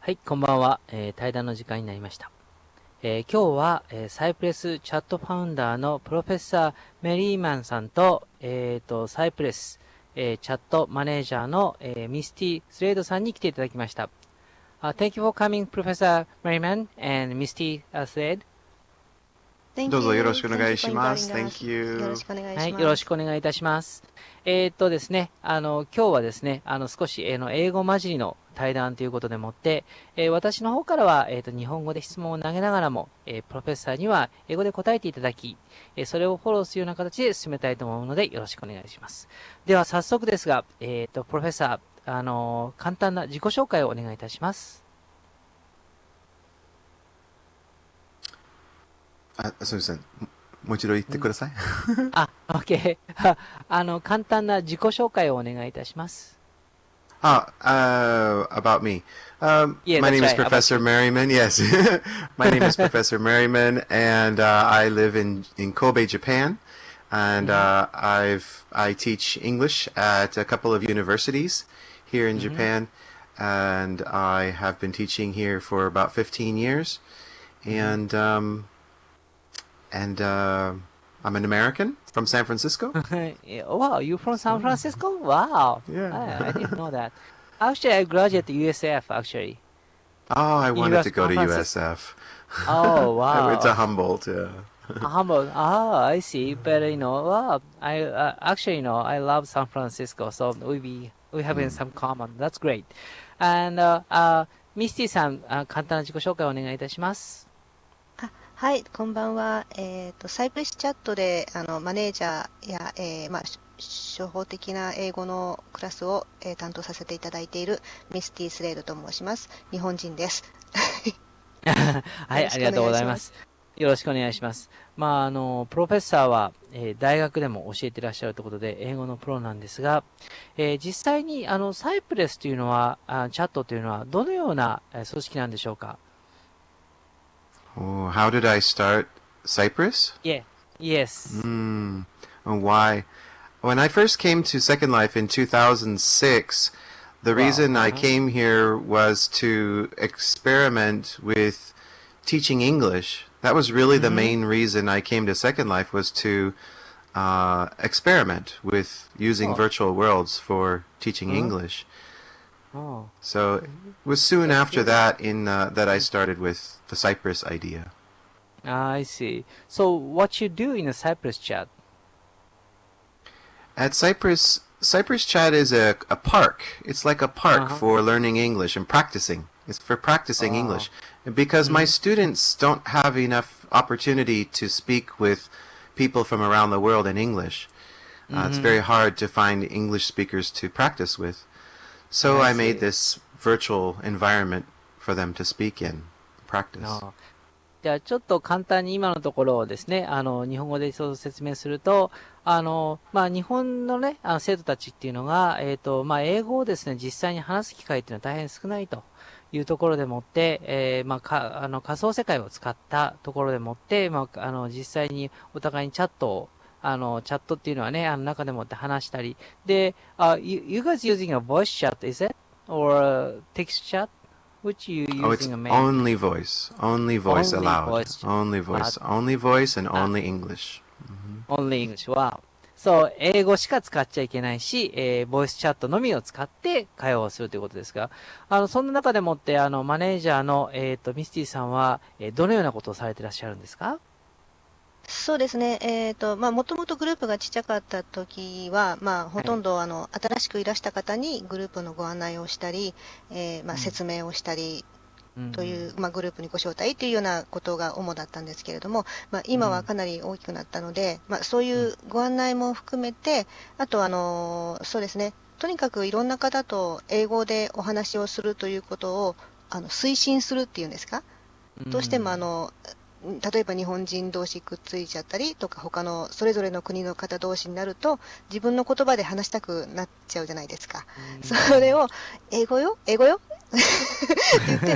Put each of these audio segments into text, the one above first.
はい、こんばんは。対談の時間になりました。今日は、サイプレスチャットファウンダーのプロフェッサーメリーマンさんと、サイプレス、チャットマネージャーの、ミスティ・スレードさんに来ていただきました。Thank you for coming, Professor Merryman and Misty Slade. どうぞよろしくお願いします。Thank you. よろしくお願いします。はい、よろしくお願いいたします。ですね、今日はですね、少し、英語混じりの対談ということでもって、私の方からは、日本語で質問を投げながらも、プロフェッサーには英語で答えていただき、それをフォローするような形で進めたいと思うので、よろしくお願いします。では、早速ですが、プロフェッサー、簡単な自己紹介をお願いいたします。すみません。もう一度言ってください。OK 簡単な自己紹介をお願いいたします。About me. Yeah, My name is right. Professor Merryman. Yes. My name is Professor Merryman, and I live in Kobe, Japan. And I teach English at a couple of universities here in Japan. And I have been teaching here for about 15 years. And I'm an American from San Francisco. Wow, you're from San Francisco? Wow. Yeah. I didn't know that. Actually, I graduated USF, actually. I wanted to go to San Francisco. USF. Oh, wow. I went to Humboldt, yeah. Humble. I see. But, wow, I love San Francisco, so we have some common. That's great. And, Misty さん、簡単な自己紹介をお願いいたします。はい、こんばんは。サイプレスチャットでマネージャーや、初歩的な英語のクラスを、担当させていただいているミスティ・スレードと申します。日本人です。はい、ありがとうございます。よろしくお願いします。プロフェッサーは、大学でも教えていらっしゃるということで、英語のプロなんですが、実際にサイプレスというのは、チャットというのはどのような組織なんでしょうかOh, how did I start Cyprus? Yeah. Yes. Why? When I first came to Second Life in 2006, the reason I came here was to experiment with teaching English. That was really the main reason I came to Second Life, was to experiment with using virtual worlds for teaching English. So it was soon after that that I started with the Cyprus idea. I see. So what you do in a Cyprus chat? At Cyprus chat is a park. It's like a park for learning English and practicing. It's for practicing English. Because my students don't have enough opportunity to speak with people from around the world in English. It's very hard to find English speakers to practice with. So I made this virtual environment for them to speak in, practice. じゃあちょっと簡単に今のところをですね、日本語で説明すると、日本のね、生徒たちっていうのが、英語をですね、実際に話す機会っていうのは大変少ないというところでもって、仮想世界を使ったところでもって、実際にお互いにチャットをチャットっていうのはね、中でもって話したり。で、you guys using a voice chat, is it? Or text chat? Which you using it's a main? only voice. Only voice allowed. Only voice. Only voice and only English. Only English. Wow. So, 英語しか使っちゃいけないし、ボイスチャットのみを使って会話をするということですが、そんな中でもって、マネージャーの、ミスティさんは、どのようなことをされていらっしゃるんですかそうですね。もともとグループがちっちゃかった時は、ほとんど新しくいらした方にグループのご案内をしたり、説明をしたりという、グループにご招待というようなことが主だったんですけれども、今はかなり大きくなったので、そういうご案内も含めて、あとそうですね。とにかくいろんな方と英語でお話をするということを推進するっていうんですか。どうしても例えば日本人同士くっついちゃったりとか、他のそれぞれの国の方同士になると自分の言葉で話したくなっちゃうじゃないですか。それを英語よって言っ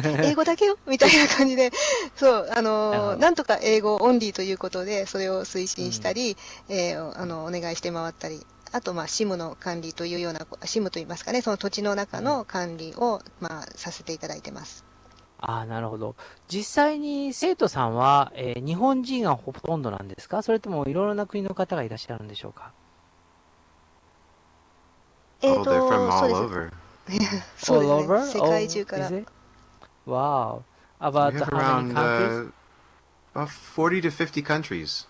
て英語だけよみたいな感じで、そうなんとか英語オンリーということでそれを推進したり、お願いして回ったり。あと、SIM の管理というような、SIM といいますかね、その土地の中の管理を、させていただいてます。ああ、なるほど。実際に生徒さんは、日本人がほとんどなんですか？それともいろいろな国の方がいらっしゃるんでしょうか？ Oh, they're from そう all です。over. そうで All すね。over? 世界 Oh, 中か is ら。it? Wow. We About have how many around countries? about 40 to 50 countries.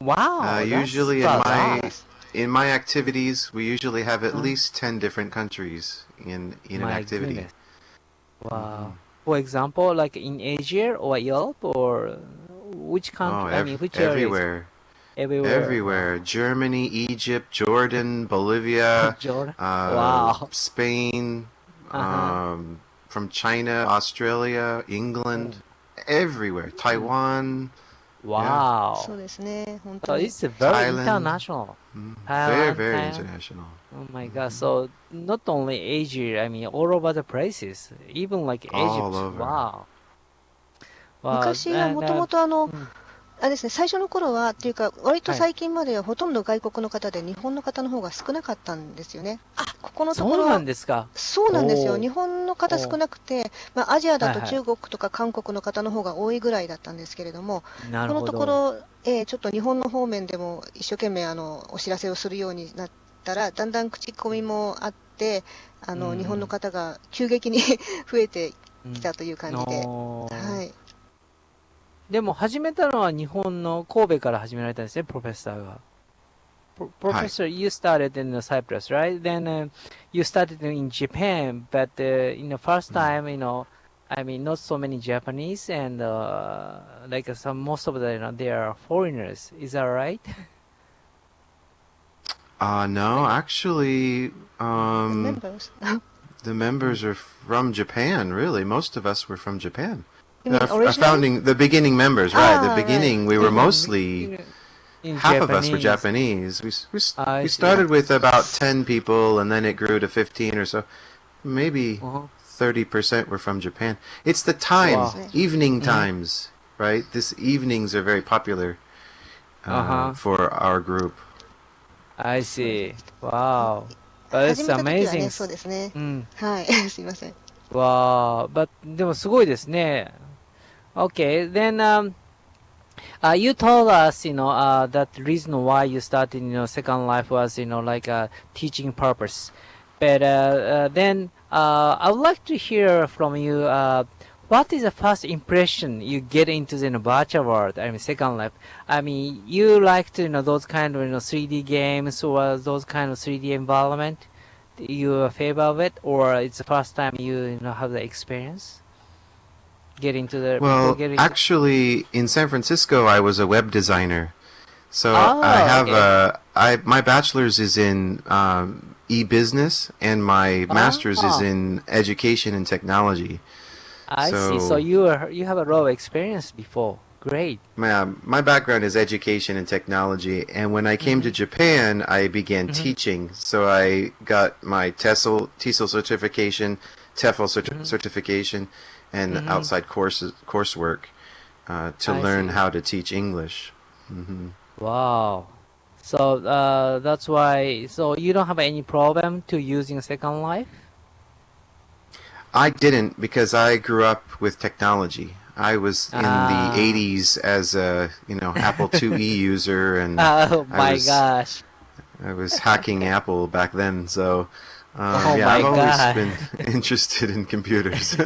Wow, that's Usually a lot. in my activities, we usually have at Uh, least 10 different countries in an my activity. goodness. Wow. For example, like in Asia or Europe or which Oh, country, I mean, which areas? everywhere. Everywhere. Everywhere. Wow. Germany, Egypt, Jordan, Bolivia, Jordan. Wow. Spain, Uh-huh. from China, Australia, England, Oh. everywhere. Mm. Taiwan, yeah, そう Wow. ですね。本当 So に。it's very Thailand. international. Very, Thailand, very Thailand. international. Oh my God. So not only Asia, I mean, all over the places, even like All Egypt. over. Wow. Wow. 昔はも And, ともとうん、あれですね、最初の頃は、っていうか、割とはい。最近まではほとんど外国の方で日本の方の方が少なかったんですよね。ここのとこそうなろ、んですか。そうなんですよ。おー、日本の方少おー、なくて、アジアだはいはと中国とか韓国の方の方が多いぐらいだったんですけれども、い。なるこのほど。ところ、ちょっと日本の方面でも一生懸命お知らせをするようになったら、だんだん口コミもあって、う日本のん、方が急激に増えてうん。きたという感じで、のはい。でも始めたのは日本の神戸から始められたんですね、プロフェッサーが。はい。Professor, you started in Cyprus, right? Then you started in Japan, but in the first time, I mean, not so many Japanese and like some most of the, they are foreigners. Is that right? No, Like, actually, The members? the mm, members are from Japan, really. Most of us were from Japan. You mean Our originally? founding, the beginning members, right? The Ah, right. beginning, we were in, mostly, in, in half of us were Japanese. Japanese. I We see. started with about 10 people, and then it grew to 15 or so. Maybe Uh-huh. 30% were from Japan. It's the そうで time, す Wow. ね。evening Mm-hmm. times, right? This evenings are very popular Uh-huh. for our group. I そうですね。see. Wow. But 始 it's めた時はね、amazing. そうですね。うん。はい。すいません。Wow. But でもすごいですね。Okay. Then you told us, that the reason why you started, Second Life was, like a teaching purpose. But then I would like to hear from you. What is the first impression you get into the virtual world? I mean, Second Life. I mean, you like to, those kind of, 3D games or those kind of 3D environment. You a favor of it, or it's the first time you have the experience getting to the before Well, getting. actually, in San Francisco, I was a web designer. So I Oh, have okay. my bachelor's is in e-business and my master's is Ah, in education and technology. I see. So So you have a lot of experience before. Great. my background is education and technology, and when I came to Mm-hmm. Japan, I began Mm-hmm. teaching. So I got my TESOL certification, TEFL Mm-hmm. certification, and Mm-hmm. outside coursework to I learn see. how to teach English. Hmm. Wow. So that's why. So you don't have any problem to using Second Life? I didn't because I grew up with technology. I was in the Ah. 80s as a, Apple IIe user, and Oh I my was gosh. I was hacking Apple back then. So, Oh yeah, my I've always God. been interested in computers.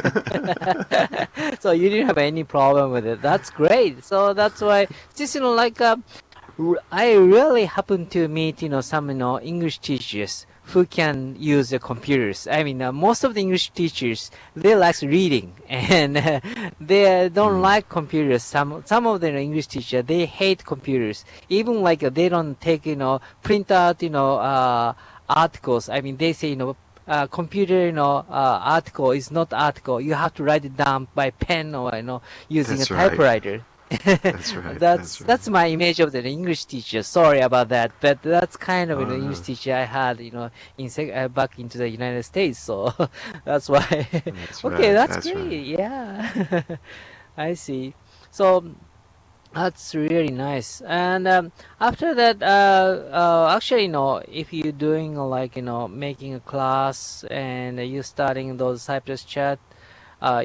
So you didn't have any problem with it. That's great. So that's why just like I really happen to meet some English teachers who can use the computers. I mean, most of the English teachers they like reading and they don't Mm, like computers. Some of the English teachers they hate computers. Even like they don't take print out articles. I mean, they say computer article is not article. You have to write it down by pen or using a that's right. typewriter. That's right. that's That's right. that's my image of the English teacher. Sorry about that, but that's kind of Oh the English no, teacher I had, back into the United States. So that's why. that's Okay, right. that's That's right. great. Yeah, I see. So that's really nice. And after that, actually, if you're doing like making a class and you starting those Cypress chat,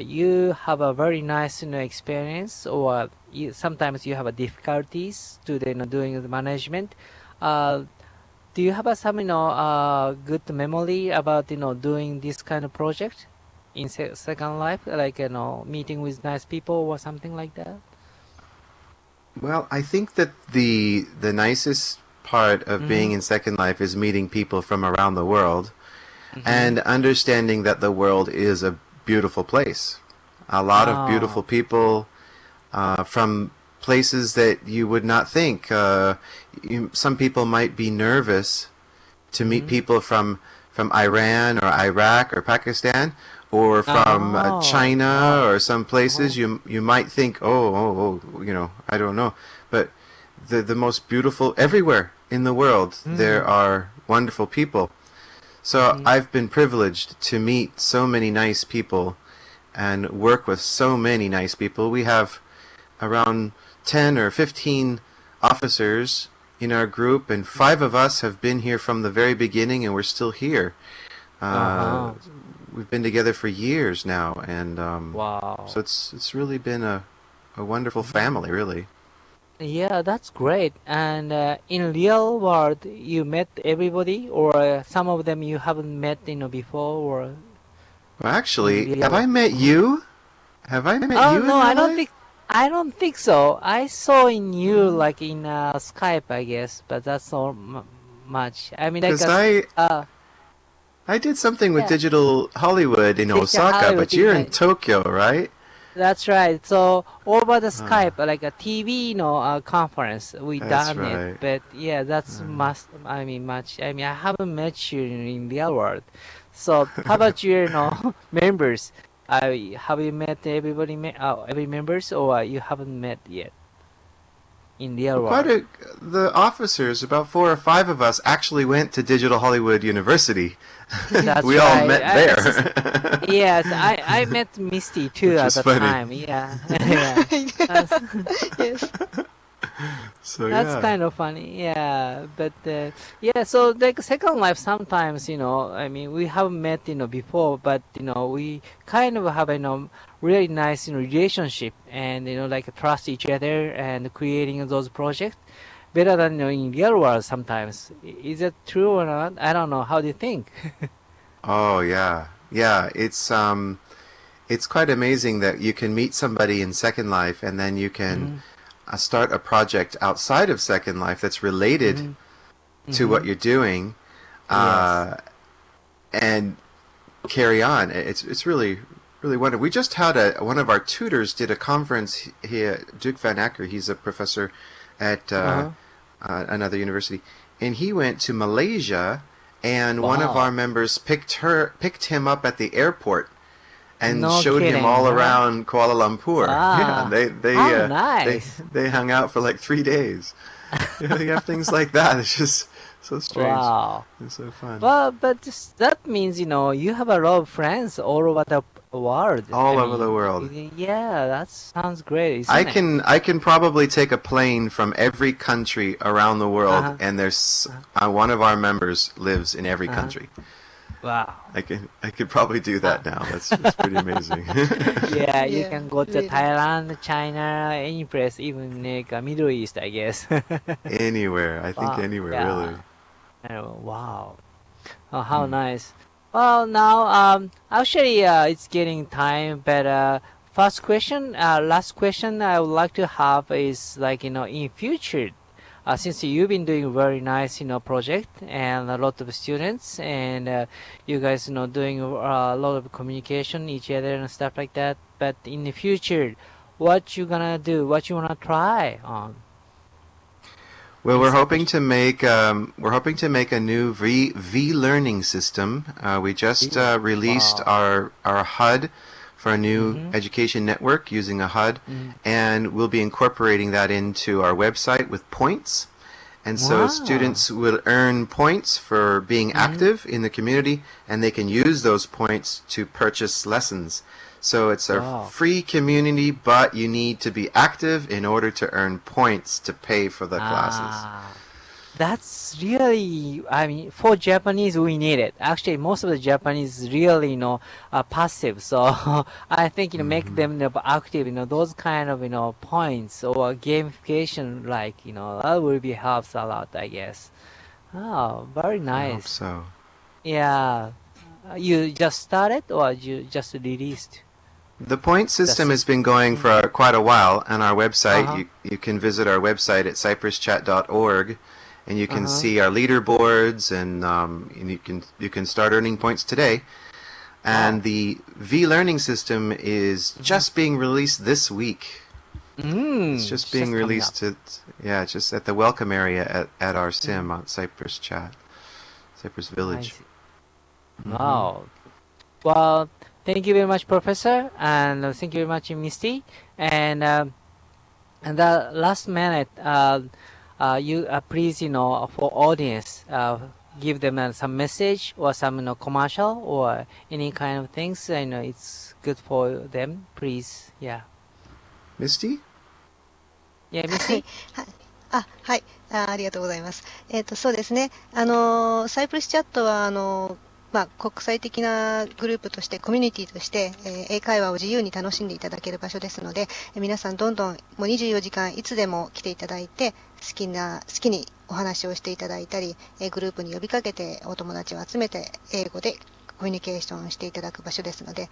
you have a very nice experience, or sometimes you have difficulties to doing the management. Do you have some good memory about doing this kind of project in Second Life, like meeting with nice people or something like that? Well, I think that the nicest part of being in Second Life is meeting people from around the world and understanding that the world is a beautiful place. A lot of beautiful people from places that you would not think. Some people might be nervous to meet people from Iran or Iraq or Pakistan or from China or some places. You might think, I don't know. But the most beautiful, everywhere in the world, there are wonderful people. So I've been privileged to meet so many nice people and work with so many nice people. We have around 10 or 15 officers in our group, and 5 of us have been here from the very beginning, and we're still here. We've been together for years now, and so it's really been a wonderful family, really. Yeah, that's great. And in real world, you met everybody, or some of them you haven't met before, or? Well, actually, have I met you? Have I met you? No, I don't think so. I saw in you like in Skype, I guess, but that's not much. I mean, because I did something with Digital Hollywood in Osaka, Hollywood, but you're in Tokyo, right? That's right. So over the Skype, like a TV, conference, we That's done it. right. But yeah, that's much. I haven't met you in real world. So how about your, members? Have you met everybody, every members, or you haven't met yet in real world? The officers, about 4 or 5 of us, actually went to Digital Hollywood University. That's we right. all met there. Yes, I met Misty too Which at is the funny. time. Yeah, yeah. Yes. So That's yeah. kind of funny, yeah. But so like Second Life, sometimes we haven't met before, but we kind of have really nice relationship, and like trust each other and creating those projects better than in real world sometimes. Is it true or not? I don't know. How do you think? Oh yeah, yeah. It's quite amazing that you can meet somebody in Second Life, and then you can start a project outside of Second Life that's related to what you're doing, Yes. and carry on. It's really wonderful. We just had one of our tutors did a conference here. Duke Van Acker, he's a professor at another university, and he went to Malaysia, and one of Wow. our members picked him up at the airport and No showed him kidding, all huh? around Kuala Lumpur. Wow. Yeah, How nice. they hung out for like 3 days. You have things like that. It's just so strange. Wow. It's so fun. Well, but that means you have a lot of friends all over the world. All over the world. Yeah, that sounds great. Isn't I can probably take a plane from every country around the world, and there's one of our members lives in every country. Wow. I could probably do that now. That's pretty amazing. Yeah, you Yeah, can go to really. Thailand, China, any place, even like Middle East, I guess. Anywhere, I think Wow, anywhere yeah. really. Wow. Oh, how nice. Well, now, actually, it's getting time, but last question I would like to have is like, in future, since you've been doing very nice, project and a lot of students, and you guys, doing a lot of communication each other and stuff like that. But in the future, what you gonna do? What you wanna try on? Well, we're hoping to make a new V learning system. We just released our HUD for a new education network using a HUD, and we'll be incorporating that into our website with points. And so Wow. students will earn points for being active in the community, and they can use those points to purchase lessons. So it's a Wow. free community, but you need to be active in order to earn points to pay for the classes. That's really, I mean, for Japanese, we need it. Actually, most of the Japanese really, are passive. So I think, make them active, those kind of, points or gamification, like, that will be helps a lot, I guess. Oh, very I hope nice. so. Yeah. You just started or you just released? The point system That's- has been going for quite a while, and our website, Uh-huh. you can visit our website at cyprischat.org, and you can Uh-huh. see our leaderboards, and you can start earning points today. And Wow. the V-learning system is just being released this week. It's just being coming released up. just at the welcome area at our sim on Cyprus Chat, Cyprus I Village. see. Wow. Well, thank you very much, Professor, and thank you very much, Misty. And the last minute, you please, for audience, give them some message or some, commercial or any kind of things. It's good for them. Please, yeah, Misty? yeah, はい Misty. はい。ありがとうございます。そうですね。サイプレスチャットは、国際的なグループとして、コミュニティとして、英会話を自由に楽しんでいただける場所ですので、皆さんどんどんもう24時間いつでも来ていただいて、好きにお話をしていただいたり、グループに呼びかけてお友達を集めて、英語でコミュニケーションしていただく場所ですので、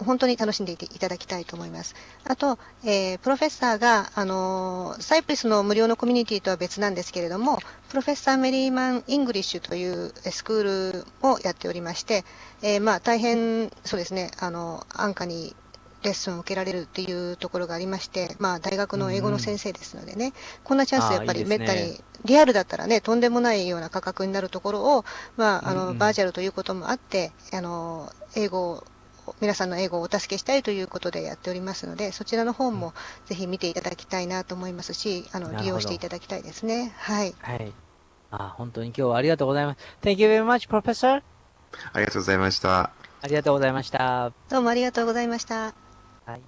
本当に楽しんでいただきたいと思います。あと、プロフェッサーが、サイプリスの無料のコミュニティとは別なんですけれども、プロフェッサーメリーマン・イングリッシュというスクールもやっておりまして、大変、そうですね、安価にレッスンを受けられるっていうところがありまして、大学の英語の先生ですのでね、こんなチャンスやっぱりめったいいですに、リアルだったらね、とんでもないような価格になるところを、バーチャルということもあって、皆さんの英語をお助けしたいということでやっておりますので、そちらの方もぜひ見ていただきたいなと思いますし、利用していただきたいですね。はい。はい。本当に今日はありがとうございます。Thank you very much, Professor. ありがとうございました。ありがとうございました。どうもありがとうございました。はい。